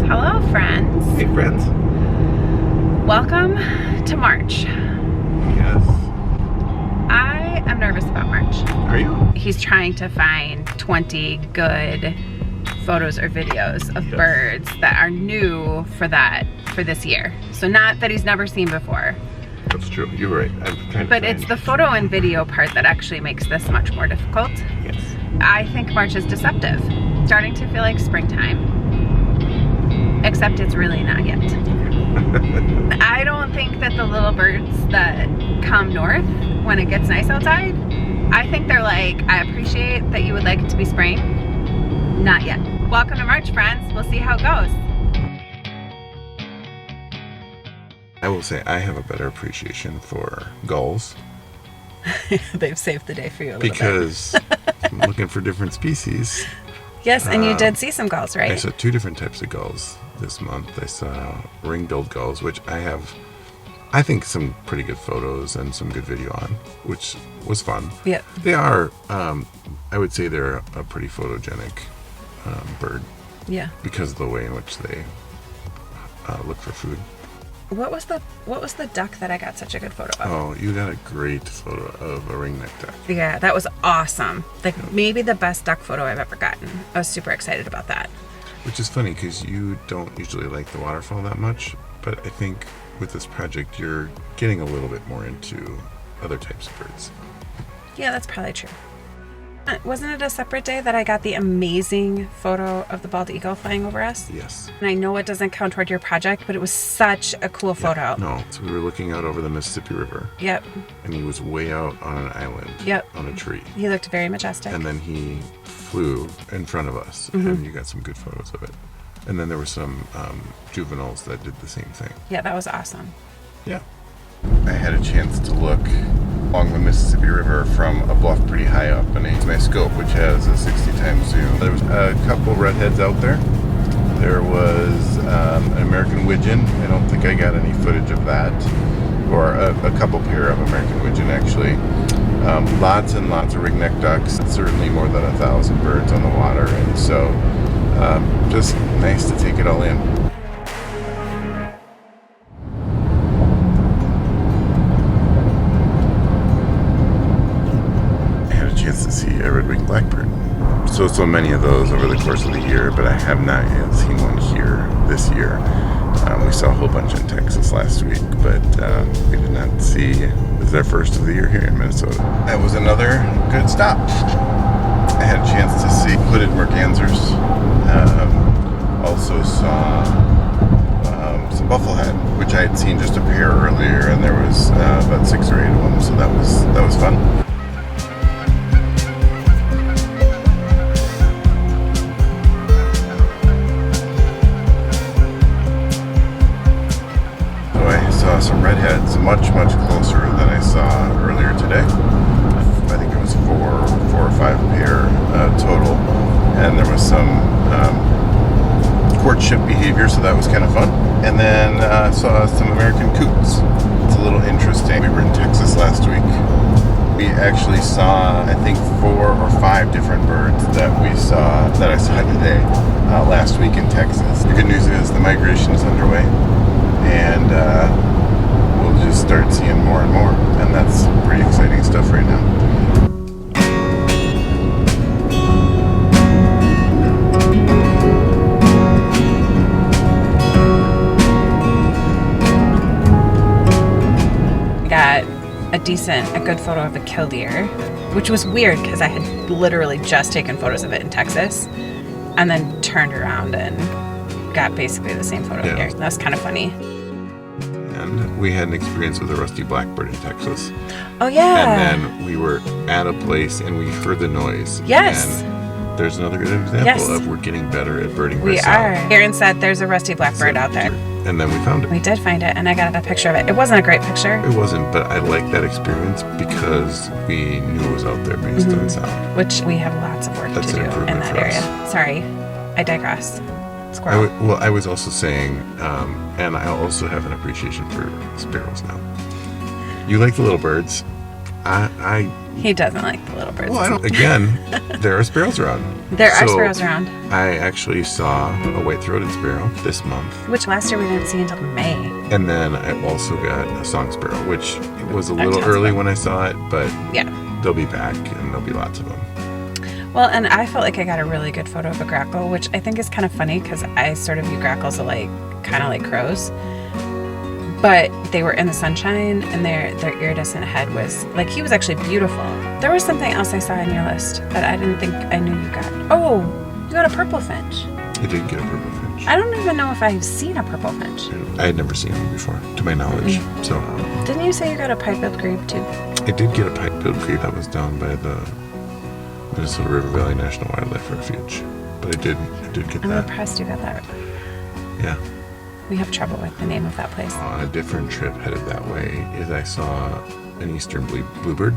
Hello, friends. Hey, friends. Welcome to March. Yes. I am nervous about March. Are you? He's trying to find 20 good photos or videos of birds that are new for this year. So not that he's never seen before. That's true. You're right. I'm trying But to it's the photo and video part that actually makes this much more difficult. Yes. I think March is deceptive. Starting to feel like springtime. Except it's really not yet. I don't think that the little birds that come north when it gets nice outside, I think they're like, I appreciate that you would like it to be spring. Not yet. Welcome to March, friends. We'll see how it goes. I will say I have a better appreciation for gulls. They've saved the day for you a little because I'm looking for different species. Yes, and you did see some gulls, right? I saw two different types of gulls this month. I saw ring-billed gulls, which I think some pretty good photos and some good video on, which was fun. Yeah. They are, I would say they're a pretty photogenic bird. Yeah. Because of the way in which they look for food. What was the duck that I got such a good photo of? Oh, you got a great photo of a ringneck duck. Yeah, that was awesome. Like maybe the best duck photo I've ever gotten. I was super excited about that. Which is funny because you don't usually like the waterfowl that much, but I think with this project you're getting a little bit more into other types of birds. Yeah, that's probably true. Wasn't it a separate day that I got the amazing photo of the bald eagle flying over us? Yes. And I know it doesn't count toward your project, but it was such a cool photo. No, so we were looking out over the Mississippi River. Yep. And he was way out on an island. Yep. On a tree. He looked very majestic. And then he flew in front of us, and you got some good photos of it. And then there were some juveniles that did the same thing. Yeah, that was awesome. Yeah. I had a chance to look along the Mississippi River from a bluff pretty high up, and I used my scope, which has a 60 times zoom. There was a couple redheads out there. There was an American widgeon. I don't think I got any footage of that, or a couple pair of American widgeon actually. Lots and lots of ringneck ducks. Certainly more than 1,000 birds on the water, and so just nice to take it all in. To see a red-winged blackbird. So many of those over the course of the year, but I have not yet seen one here this year. We saw a whole bunch in Texas last week, but we did not see. This is our first of the year here in Minnesota. That was another good stop. I had a chance to see hooded mergansers. Also saw some bufflehead, which I had seen just a pair earlier, and there was about 6 or 8 of them, so that was fun. Some redheads much closer than I saw earlier today. I think it was four or five pair total, and there was some courtship behavior, so that was kind of fun. And then saw some American coots. It's a little interesting. We were in Texas last week. We actually saw, I think, 4 or 5 different birds that I saw today last week in Texas. The good news is the migration is underway, and we'll just start seeing more and more, and that's pretty exciting stuff right now. I got a good photo of a killdeer, which was weird because I had literally just taken photos of it in Texas and then turned around and got basically the same photo here. That was kind of funny. And we had an experience with a rusty blackbird in Texas. Oh, yeah. And then we were at a place and we heard the noise. Yes. And there's another good example of we're getting better at birding we birds are. out. Aaron said there's a rusty blackbird out there. And then we found it. We did find it, and I got a picture of it. It wasn't a great picture. It wasn't, but I like that experience because we knew it was out there based on sound. Which we have lots of work to do in that area. Sorry, I digress. Squirrel. I was also saying, and I also have an appreciation for sparrows now. You like the little birds. I He doesn't like the little birds. Well, I don't. Again, there are sparrows around. There are sparrows around. I actually saw a white-throated sparrow this month. Which last year we didn't see until May. And then I also got a song sparrow, which was a little early when I saw it, but yeah, they'll be back and there'll be lots of them. Well, and I felt like I got a really good photo of a grackle, which I think is kind of funny because I sort of view grackles as kind of like crows. But they were in the sunshine, and their iridescent head was he was actually beautiful. There was something else I saw on your list that I didn't think I knew you got. Oh, you got a purple finch. I did get a purple finch. I don't even know if I've seen a purple finch. I had never seen one before, to my knowledge. So. Didn't you say you got a pipe-billed grebe too? I did get a pipe-billed grebe that was down by the Minnesota River Valley National Wildlife Refuge, but I did get I'm that. impressed you got that. Yeah. We have trouble with the name of that place. On a different trip headed that way, I saw an eastern bluebird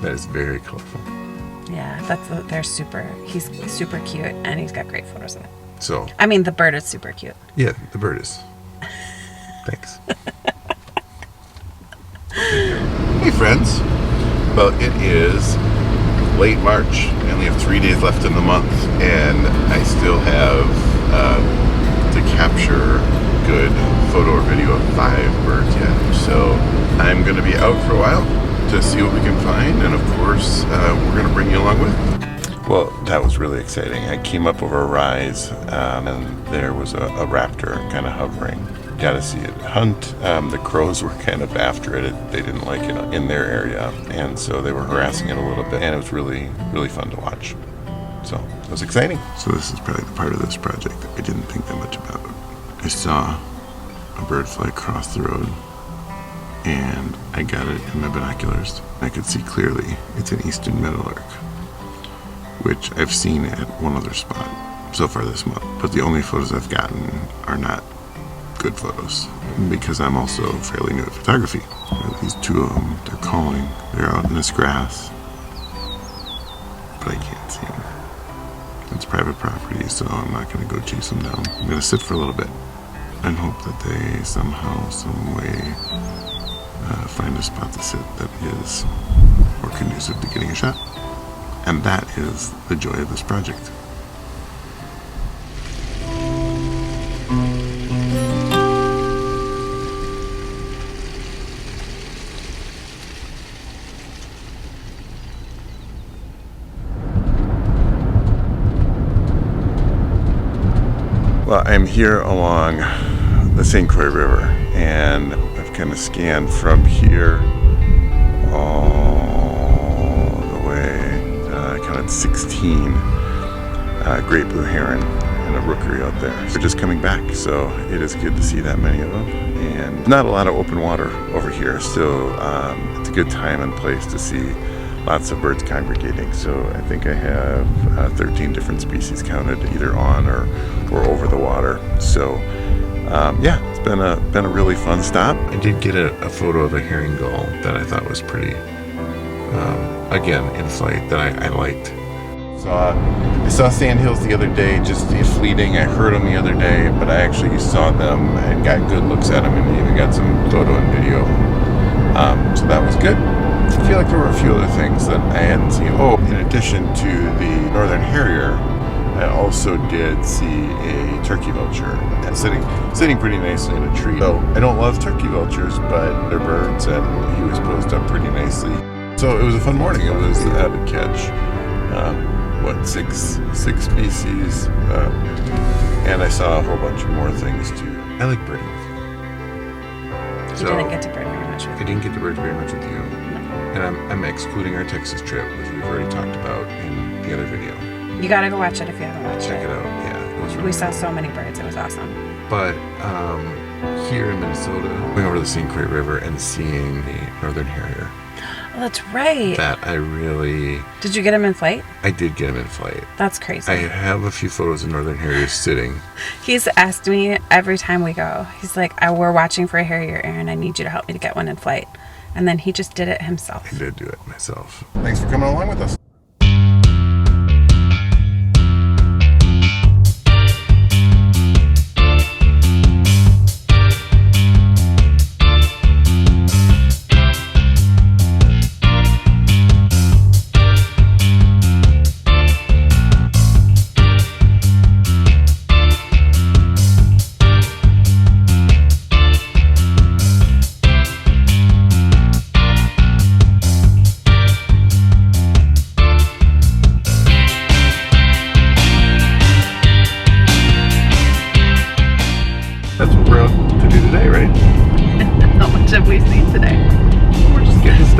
that is very colorful. Yeah, he's super cute, and he's got great photos of it. So. I mean, the bird is super cute. Yeah, the bird is. Thanks. Hey, friends. Well, it is late March. I only have 3 days left in the month, and I still have to capture good photo or video of 5 birds yet. So I'm going to be out for a while to see what we can find, and of course we're going to bring you along with. Well, that was really exciting. I came up over a rise, and there was a raptor kind of hovering. Got to see it hunt. The crows were kind of after it. They didn't like it in their area, and so they were harassing it a little bit, and it was really, really fun to watch. So it was exciting. So this is probably the part of this project that we didn't think that much about. I saw a bird fly across the road, and I got it in my binoculars. I could see clearly it's an eastern meadowlark, which I've seen at one other spot so far this month. But the only photos I've gotten are not good photos, because I'm also fairly new at photography. These 2 of them, they're calling. They're out in this grass, but I can't see them. It's private property, so I'm not going to go chase them down. I'm going to sit for a little bit and hope that they somehow, some way find a spot to sit that is more conducive to getting a shot. And that is the joy of this project. Well, I'm here along the St. Croix River, and I've kind of scanned from here all the way. I counted 16 great blue heron and a rookery out there. We're just coming back, so it is good to see that many of them. And not a lot of open water over here. Still, it's a good time and place to see lots of birds congregating. So I think I have 13 different species counted, either on or over the water. So yeah, it's been a really fun stop. I did get a photo of a herring gull that I thought was pretty, again, in flight, that I liked. I saw sandhills the other day, just fleeting. I heard them the other day, but I actually saw them and got good looks at them, and even got some photo and video. So that was good. I feel like there were a few other things that I hadn't seen. Oh, in addition to the northern harrier, I also did see a turkey vulture sitting pretty nicely in a tree. So I don't love turkey vultures, but they're birds, and he was posed up pretty nicely. So it was a fun morning. It was an avid catch. Six species, and I saw a whole bunch of more things too. I like birding. You didn't get to bird very much with I didn't get to bird very much with you. And I'm excluding our Texas trip, which we've already talked about in the other video. You gotta go watch it if you haven't watched it. Check it out. Yeah, it was really We saw so many birds. It was awesome. But here in Minnesota, going over the St. Croix River and seeing the northern harrier. Oh, that's right. That I really... Did you get him in flight? I did get him in flight. That's crazy. I have a few photos of northern harriers sitting. He's asked me every time we go. He's like, we're watching for a harrier, Aaron. I need you to help me to get one in flight. And then he just did it himself. I did do it myself. Thanks for coming along with us.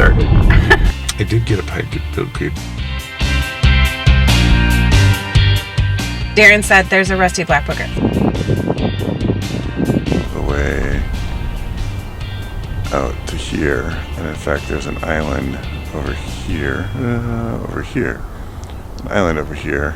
start. I did get a pipe-billed creep. Darren said there's a rusty black booger. Away out to here, and in fact there's an island over here, an island over here,